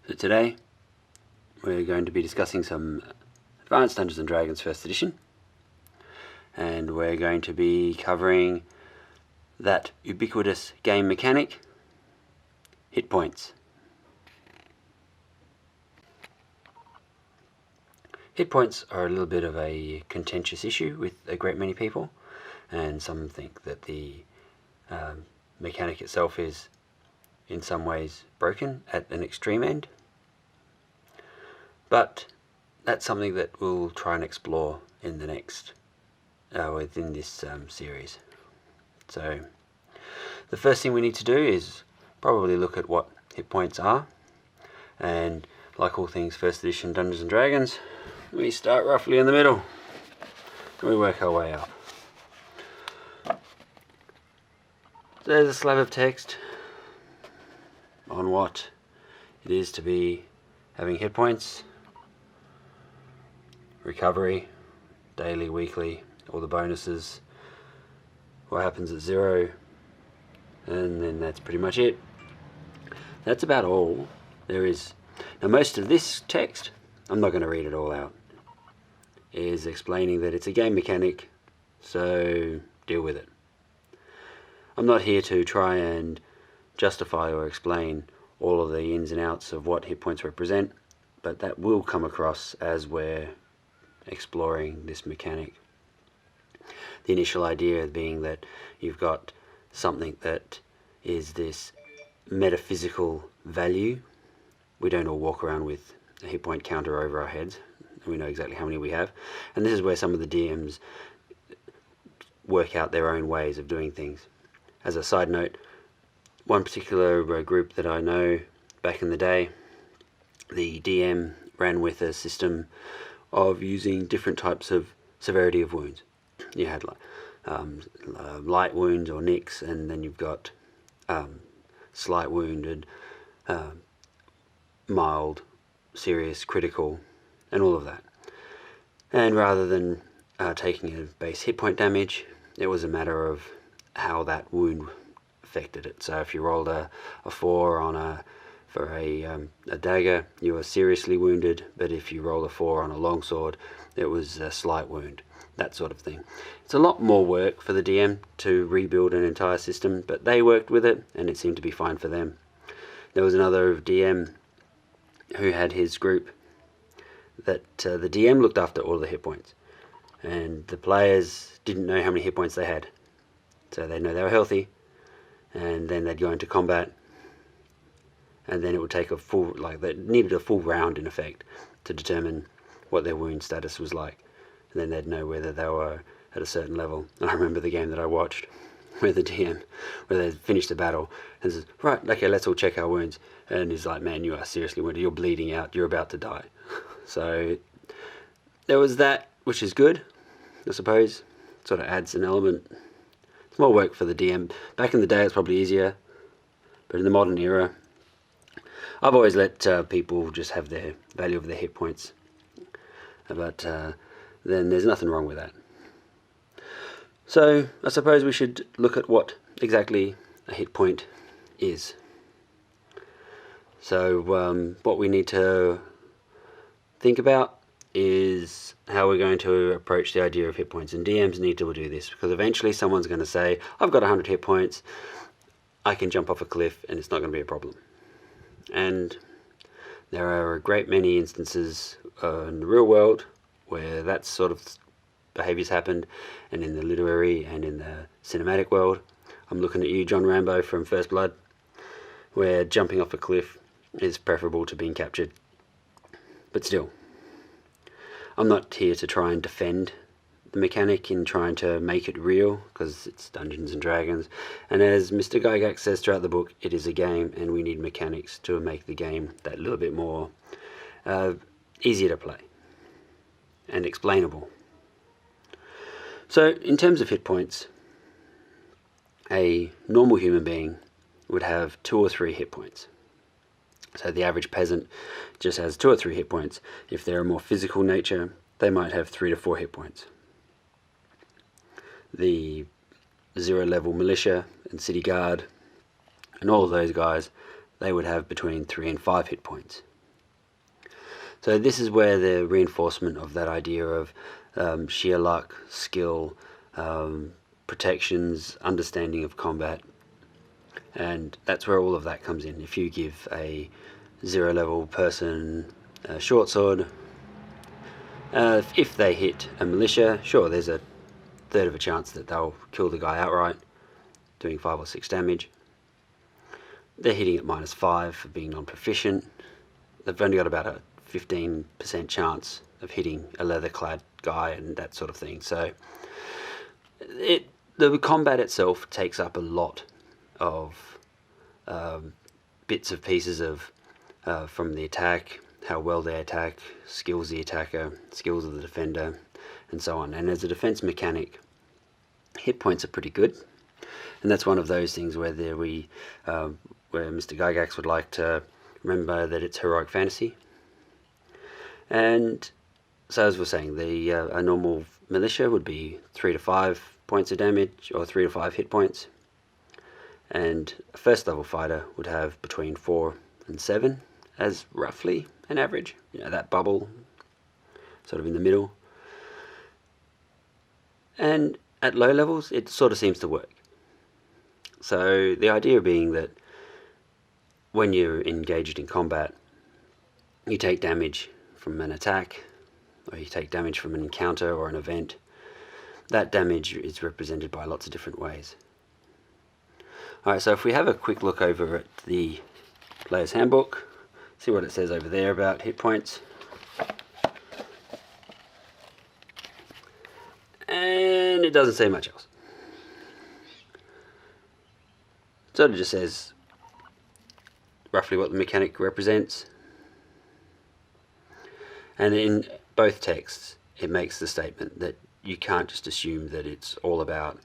So today we're going to be discussing some Advanced Dungeons & Dragons 1st edition, and we're going to be covering that ubiquitous game mechanic, hit points. Hit points are a little bit of a contentious issue with a great many people, and some think that the mechanic itself is in some ways broken at an extreme end. But that's something that we'll try and explore in the next, within this series. So the first thing we need to do is probably look at what hit points are, and like all things 1st edition Dungeons & Dragons, we start roughly in the middle and we work our way up. So there's a slab of text on what it is to be having hit points, recovery, daily, weekly, all the bonuses, what happens at 0, and then that's pretty much it. That's about all there is. Now most of this text, I'm not going to read it all out, is explaining that it's a game mechanic, so deal with it. I'm not here to try and justify or explain all of the ins and outs of what hit points represent, but that will come across as we're exploring this mechanic. The initial idea being that you've got something that is this metaphysical value. We don't all walk around with a hit point counter over our heads. We know exactly how many we have, and this is where some of the DMs work out their own ways of doing things. As a side note, one particular group that I know back in the day, the DM ran with a system of using different types of severity of wounds. You had like light wounds or nicks, and then you've got slight wounded, mild, serious, critical, and all of that. And rather than taking a base hit point damage, it was a matter of how that wound affected it. So if you rolled a 4 for a dagger, you were seriously wounded, but if you roll a 4 on a longsword, it was a slight wound, that sort of thing. It's a lot more work for the DM to rebuild an entire system, but they worked with it and it seemed to be fine for them. There was another DM who had his group that the DM looked after all the hit points, and the players didn't know how many hit points they had. So they'd know they were healthy, and then they'd go into combat, and then it would take a full, they needed a full round in effect to determine what their wound status was like, and then they'd know whether they were at a certain level. And I remember the game that I watched where the DM, where they finished the battle and says, right, okay, let's all check our wounds, and he's like, man, you are seriously wounded, you're bleeding out, you're about to die. So there was that, which is good, I suppose. It sort of adds an element. It's more work for the DM. Back in the day it's probably easier, but in the modern era I've always let people just have their value of their hit points, but then there's nothing wrong with that. So I suppose we should look at what exactly a hit point is. So what we need to think about is how we're going to approach the idea of hit points, and DMs need to do this because eventually someone's going to say, I've got 100 hit points, I can jump off a cliff and it's not going to be a problem. And there are a great many instances in the real world where that sort of behaviours happened, and in the literary and in the cinematic world. I'm looking at you, John Rambo from First Blood, where jumping off a cliff is preferable to being captured. But still, I'm not here to try and defend the mechanic in trying to make it real, because it's Dungeons & Dragons, and as Mr. Gygax says throughout the book, it is a game and we need mechanics to make the game that little bit more easier to play and explainable. So in terms of hit points, a normal human being would have 2 or 3 hit points. So the average peasant just has 2 or 3 hit points. If they're a more physical nature, they might have 3 to 4 hit points. The 0 level militia and city guard and all of those guys, they would have between 3 and 5 hit points. So this is where the reinforcement of that idea of sheer luck, skill, protections, understanding of combat, and that's where all of that comes in. If you give a 0 level person a short sword, if they hit a militia, sure, there's a third of a chance that they'll kill the guy outright, doing 5 or 6 damage. They're hitting at -5 for being non-proficient. They've only got about a 15% chance of hitting a leather-clad guy and that sort of thing. So the combat itself takes up a lot of bits of pieces of from the attack, how well they attack, skills the attacker, skills of the defender, and so on. And as a defense mechanic, hit points are pretty good, and that's one of those things where where Mr. Gygax would like to remember that it's heroic fantasy. And so, as we're saying, a normal militia would be 3 to 5 points of damage, or 3 to 5 hit points, and a first level fighter would have between 4 and 7 as roughly an average. That bubble sort of in the middle. And at low levels, it sort of seems to work. So the idea being that when you're engaged in combat, you take damage from an attack, or you take damage from an encounter or an event. That damage is represented by lots of different ways. Alright, so if we have a quick look over at the Player's Handbook, see what it says over there about hit points. And it doesn't say much else. It sort of just says roughly what the mechanic represents. And in both texts, it makes the statement that you can't just assume that it's all about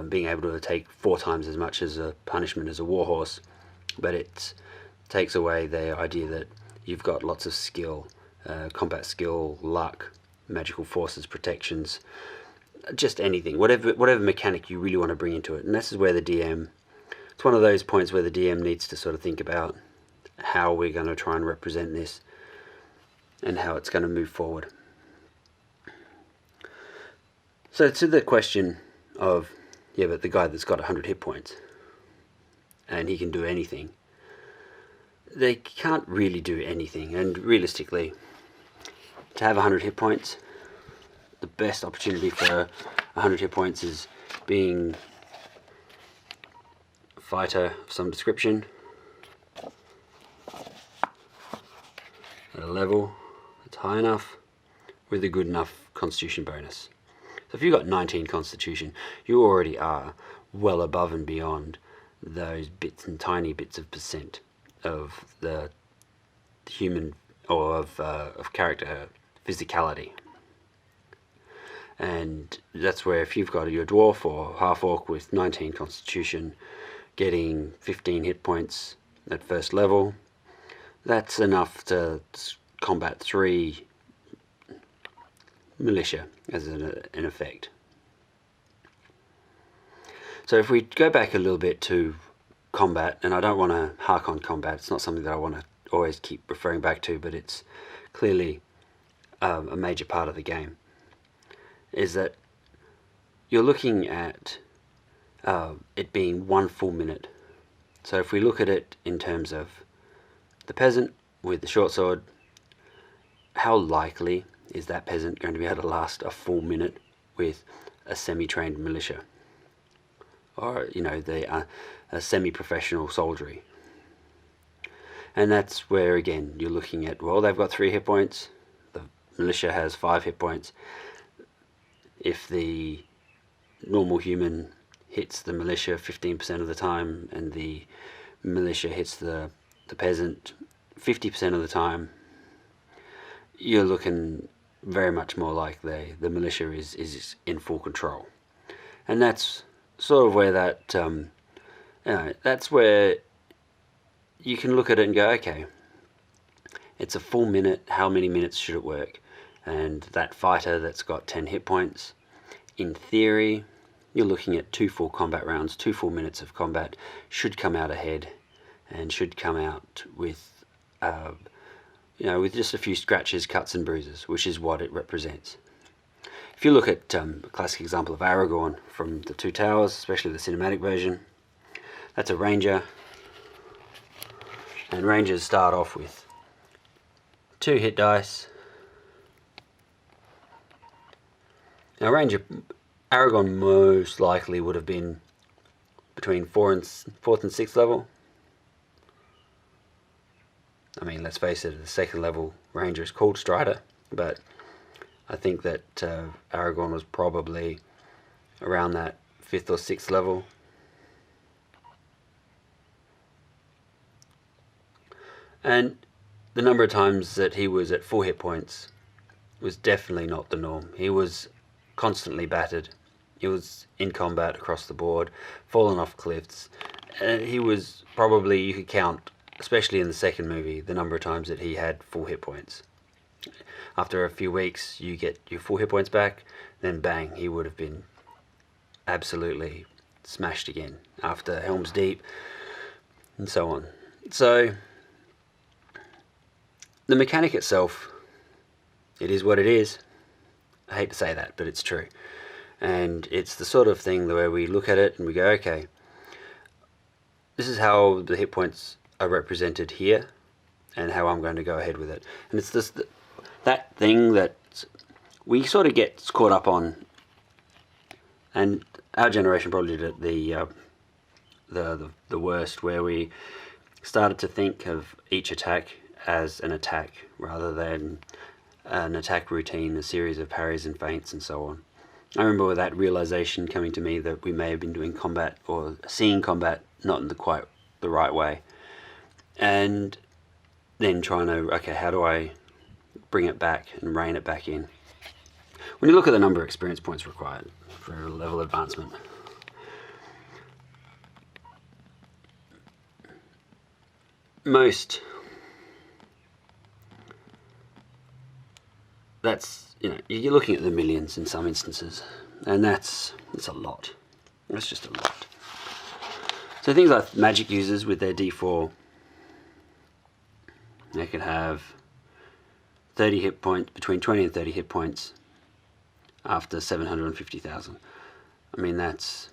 being able to take 4 times as much as a punishment as a warhorse, but it takes away the idea that you've got lots of skill, combat skill, luck, magical forces, protections, just anything, whatever mechanic you really want to bring into it. And this is where it's one of those points where the DM needs to sort of think about how we're going to try and represent this and how it's going to move forward. So to the question of, yeah, but the guy that's got 100 hit points and he can do anything, they can't really do anything. And realistically, to have 100 hit points, the best opportunity for 100 hit points is being a fighter of some description at a level that's high enough with a good enough constitution bonus. So if you've got 19 constitution, you already are well above and beyond those bits and tiny bits of percent of the human, or of character physicality. And that's where if you've got your dwarf or half orc with 19 constitution getting 15 hit points at first level, that's enough to combat 3 militia as an effect. So if we go back a little bit to combat, and I don't want to hark on combat, it's not something that I want to always keep referring back to, but it's clearly a major part of the game, is that you're looking at it being 1 full minute. So if we look at it in terms of the peasant with the short sword, how likely is that peasant going to be able to last a full minute with a semi-trained militia, or a semi-professional soldiery? And that's where again you're looking at, well, they've got 3 hit points, the militia has 5 hit points. If the normal human hits the militia 15% of the time and the militia hits the peasant 50% of the time, you're looking very much more like the militia is in full control. And that's sort of where that's where you can look at it and go, okay, it's a full minute, how many minutes should it work? And that fighter that's got 10 hit points, in theory, you're looking at 2 full combat rounds, 2 full minutes of combat, should come out ahead and should come out with with just a few scratches, cuts and bruises, which is what it represents. If you look at a classic example of Aragorn from the Two Towers, especially the cinematic version, that's a ranger, and rangers start off with 2 hit dice. Now Aragorn most likely would have been between 4th and 6th level. I mean, let's face it, the 2nd level ranger is called Strider, but I think that Aragorn was probably around that 5th or 6th level. And the number of times that he was at 4 hit points was definitely not the norm. He was constantly battered. He was in combat across the board, fallen off cliffs. He was probably, you could count, especially in the 2nd movie, the number of times that he had full hit points. After a few weeks, you get your full hit points back, then bang, he would have been absolutely smashed again after Helm's Deep, and so on. So, the mechanic itself, it is what it is. I hate to say that, but it's true. And it's the sort of thing where we look at it and we go, okay, this is how the hit points are represented here, and how I'm going to go ahead with it. And it's this that thing that we sort of get caught up on, and our generation probably did it the worst, where we started to think of each attack as an attack rather than an attack routine, a series of parries and feints and so on. I remember that realization coming to me that we may have been doing combat or seeing combat not in quite the right way, and then trying to, okay, how do I bring it back and rein it back in? When you look at the number of experience points required for a level advancement, that's, you're looking at the millions in some instances, and that's a lot. That's just a lot. So things like magic users with their D4, they could have 30 hit points, between 20 and 30 hit points after 750,000. I mean, that's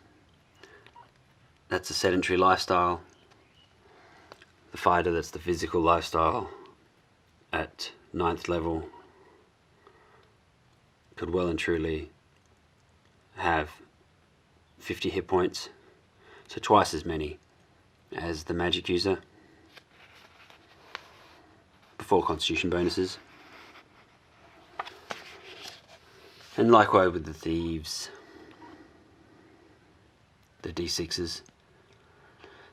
a sedentary lifestyle. The fighter, that's the physical lifestyle, at 9th level could well and truly have 50 hit points, so twice as many as the magic user before constitution bonuses. And likewise with the thieves, the D6s.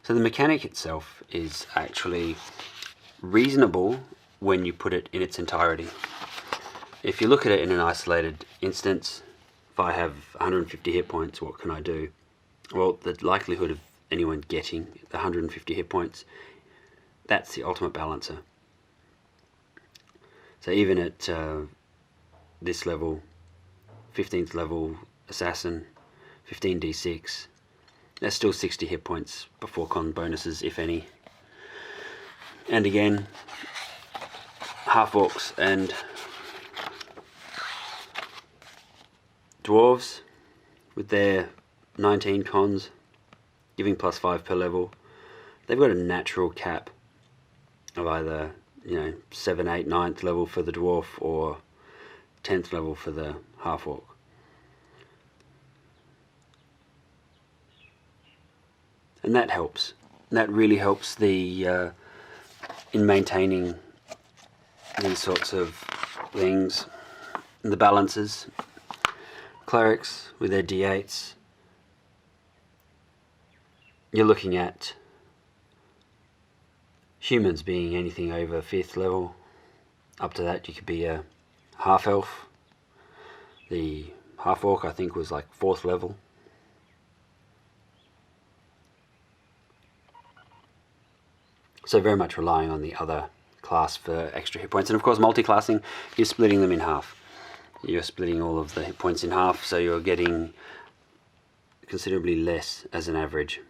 So the mechanic itself is actually reasonable when you put it in its entirety. If you look at it in an isolated instance, if I have 150 hit points, what can I do? Well, the likelihood of anyone getting the 150 hit points, that's the ultimate balancer. So even at this level, 15th level assassin, 15d6, that's still 60 hit points before con bonuses, if any. And again, half orcs and dwarves with their 19 cons, giving +5 per level, they've got a natural cap of either 7, 8, 9th level for the dwarf or 10th level for the half orc. And that helps. That really helps the in maintaining these sorts of things. The balances. Clerics with their D8s. You're looking at humans being anything over 5th level. Up to that you could be a half elf. The half orc I think was like 4th level. So very much relying on the other class for extra hit points. And of course multi-classing, you're splitting them in half. You're splitting all of the hit points in half, so you're getting considerably less as an average.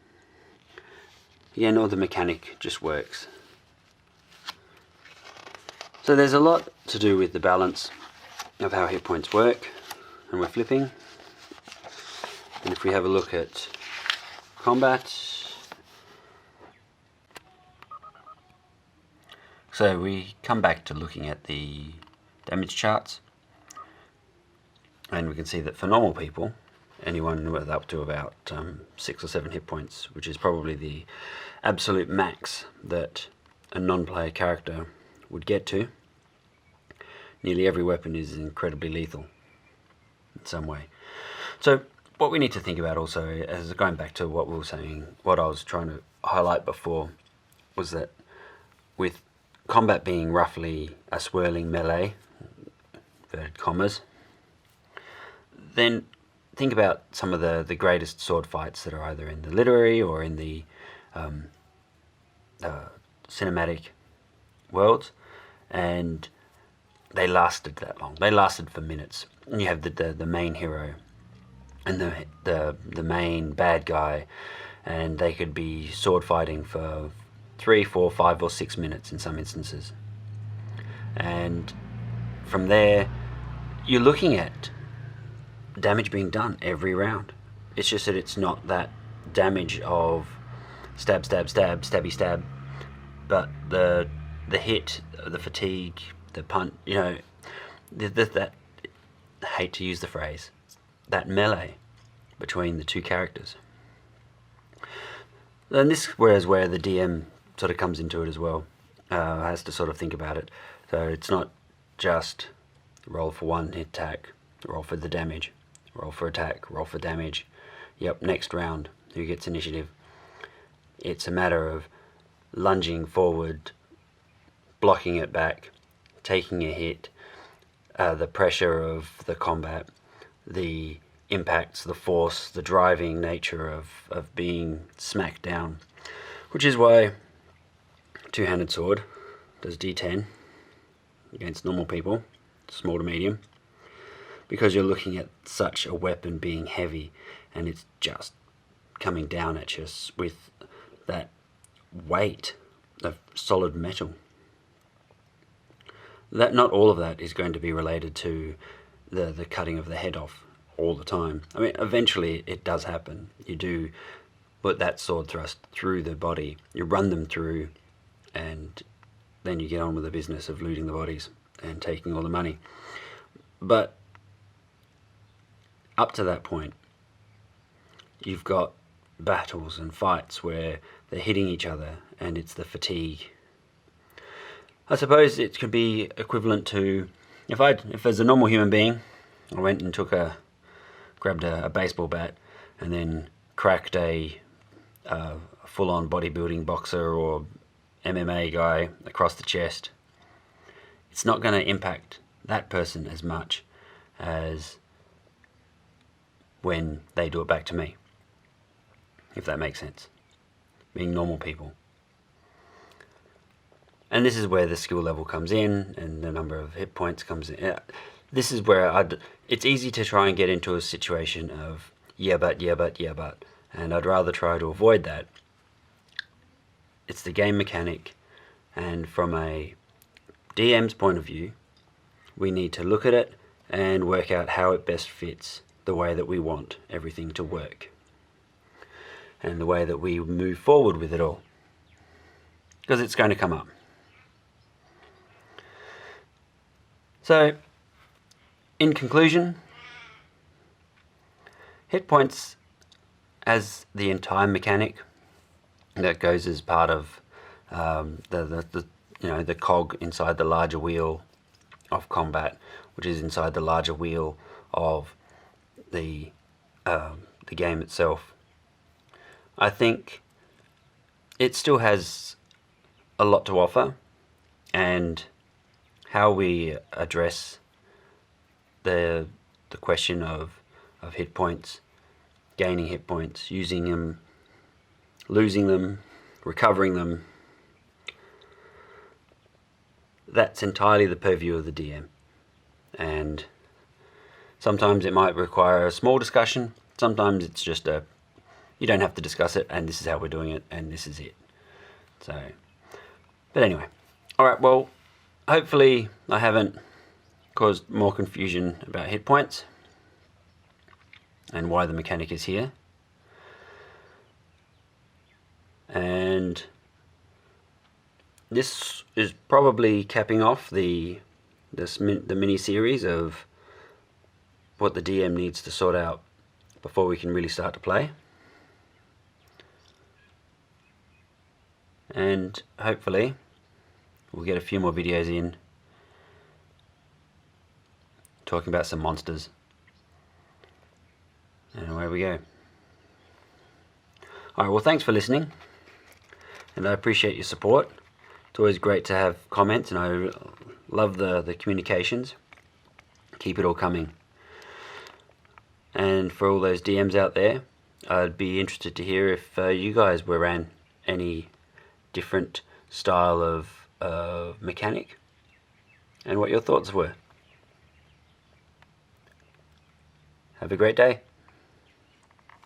Again, all the mechanic just works. So there's a lot to do with the balance of how hit points work, and we're flipping. And if we have a look at combat, so we come back to looking at the damage charts, and we can see that for normal people, anyone with up to about 6 or 7 hit points, which is probably the absolute max that a non-player character would get to, nearly every weapon is incredibly lethal in some way. So what we need to think about also, as going back to what we were saying, what I was trying to highlight before, was that with combat being roughly a swirling melee, inverted commas, then think about some of the greatest sword fights that are either in the literary or in the cinematic worlds, and they lasted that long. They lasted for minutes. And you have the main hero and the main bad guy, and they could be sword fighting for 3, 4, 5 or 6 minutes in some instances. And from there, you're looking at damage being done every round. It's just that it's not that damage of stab, stab, stab, stabby, stab, but the hit, the fatigue, the punch, you know, that, I hate to use the phrase, that melee between the two characters. And this is where the DM sort of comes into it as well, has to sort of think about it. So it's not just roll for one hit attack, roll for the damage, roll for attack, roll for damage, yep, next round, who gets initiative. It's a matter of lunging forward, blocking it back, taking a hit, the pressure of the combat, the impacts, the force, the driving nature of being smacked down, which is why two-handed sword does D10 against normal people, small to medium, because you're looking at such a weapon being heavy and it's just coming down at you with that weight of solid metal. That not all of that is going to be related to the cutting of the head off all the time. I mean, eventually it does happen. You do put that sword thrust through the body, you run them through, and then you get on with the business of looting the bodies and taking all the money. But up to that point, you've got battles and fights where they're hitting each other and it's the fatigue. I suppose it could be equivalent to if as a normal human being, I went and grabbed a baseball bat and then cracked a full-on bodybuilding boxer or MMA guy across the chest. It's not going to impact that person as much as when they do it back to me, if that makes sense, being normal people. And this is where the skill level comes in and the number of hit points comes in. This is where it's easy to try and get into a situation of yeah but, and I'd rather try to avoid that. It's the game mechanic, and from a DM's point of view, we need to look at it and work out how it best fits the way that we want everything to work and the way that we move forward with it all, because it's going to come up. So, in conclusion, hit points as the entire mechanic that goes as part of the cog inside the larger wheel of combat, which is inside the larger wheel of the game itself. I think it still has a lot to offer, and how we address the question of hit points, gaining hit points, using them, losing them, recovering them, that's entirely the purview of the DM. And sometimes it might require a small discussion, sometimes it's just you don't have to discuss it, and this is how we're doing it, and this is it. So, but anyway, alright, well, hopefully I haven't caused more confusion about hit points and why the mechanic is here. And this is probably capping off the mini series of what the DM needs to sort out before we can really start to play. And hopefully we'll get a few more videos in talking about some monsters. And away we go. Alright, well, thanks for listening, and I appreciate your support. It's always great to have comments, and I love the communications. Keep it all coming. And for all those DMs out there, I'd be interested to hear if you guys were ran any different style of mechanic and what your thoughts were. Have a great day.